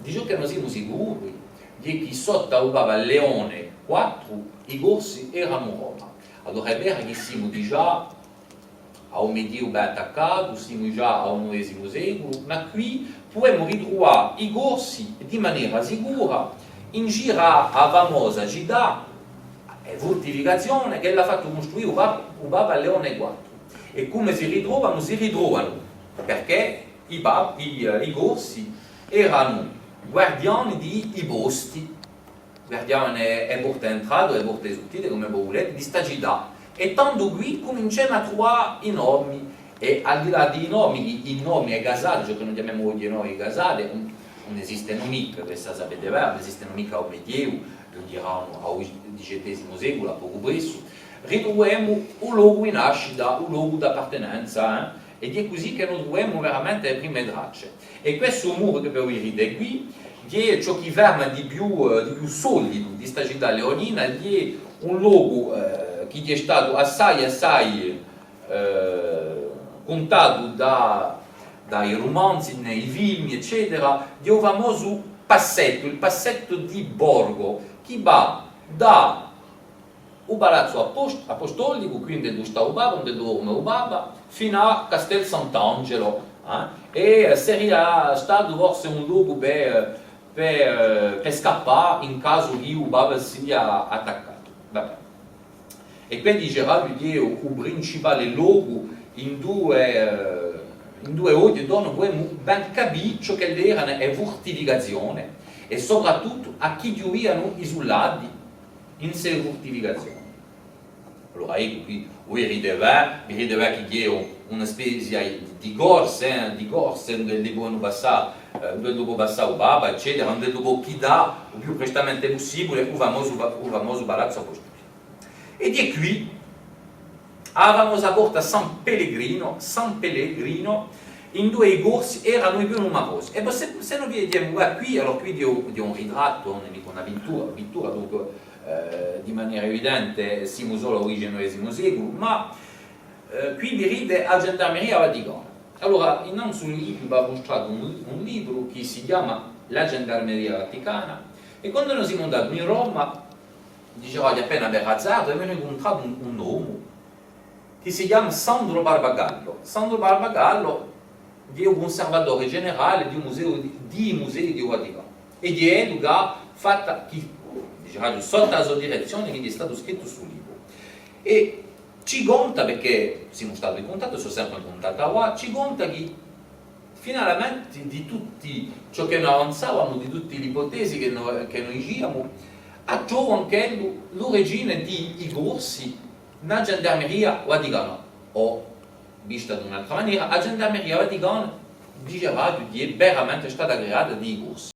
Dice che non siamo sicuri di che sotto arrivava Leone 4 i corsi erano Roma. Allora è vero che siamo già a un Medioevo ben attaccato, siamo già al IX secolo, ma qui possiamo ritrovare i corsi di maniera sicura in giro a famosa città e fortificazione che l'ha fatto costruire il Papa Leone 4. E come si ritrovano? Si ritrovano perché i corsi erano guardiani di posti, guardiani e porte entrate e porte uscite, come volete, di sta città. E tanto qui cominciamo a trovare i nomi, e al di là dei nomi, i nomi gasati, ciò che noi chiamiamo oggi noi gasati, non esistono mica, questa sapete bene, non esistono mica al Medioevo, lo diranno al XVII secolo, a poco presto. Ritroviamo un luogo di nascita, un luogo di appartenenza, ed è così che noi troviamo veramente le prime tracce. E questo muro che voi vedete qui è ciò che ferma di più solido di questa città leonina, è un luogo che è stato assai contato dai romanzi, nei film, eccetera, di un famoso passetto, il passetto di Borgo, che va da un palazzo apostolico, quindi dove sta il Papa, dove dorme il Papa, fino a Castel Sant'Angelo, e sarebbe stato forse un luogo per scappare in caso che il Papa sia attaccato. Vabbè. E quindi Gerardo è il principale luogo in due oggi donne possiamo ben capire ciò che era è fortificazione e soprattutto a chi vivono isolati in queste fortificazioni. Allora ecco qui voi rideva che è una specie di corse dove devono passare il Papa, eccetera, dove dopo chi dà il più prestamente possibile il famoso palazzo apostolico. Ed è qui la famosa porta San Pellegrino, in due corsi erano i più numerosi. E se noi vediamo qui, allora qui di un ritratto, una pittura dunque, di maniera evidente siamo solo all'origine XIX secolo, ma qui vi ride la Gendarmeria Vaticana. Allora, innanzitutto va mostrato un libro che si chiama La Gendarmeria Vaticana, e quando noi siamo andati in Roma, diceva di appena per azzardo, abbiamo incontrato un uomo che si chiama Sandro Barbagallo. Sandro Barbagallo è un conservatore generale di musei di Vaticano e di Educa fatta sotto la sua direzione, che è stato scritto sul libro. E ci conta, perché siamo stati in contatto, sono sempre in contatto qua, ci conta che finalmente di tutti ciò che noi avanzavamo, di tutte le ipotesi che noi diciamo, a giovane anche l'origine di corsi nella Gendarmeria Vaticana, o vista in un'altra maniera, la Gendarmeria Vaticana diceva che è veramente stata creata di corsi.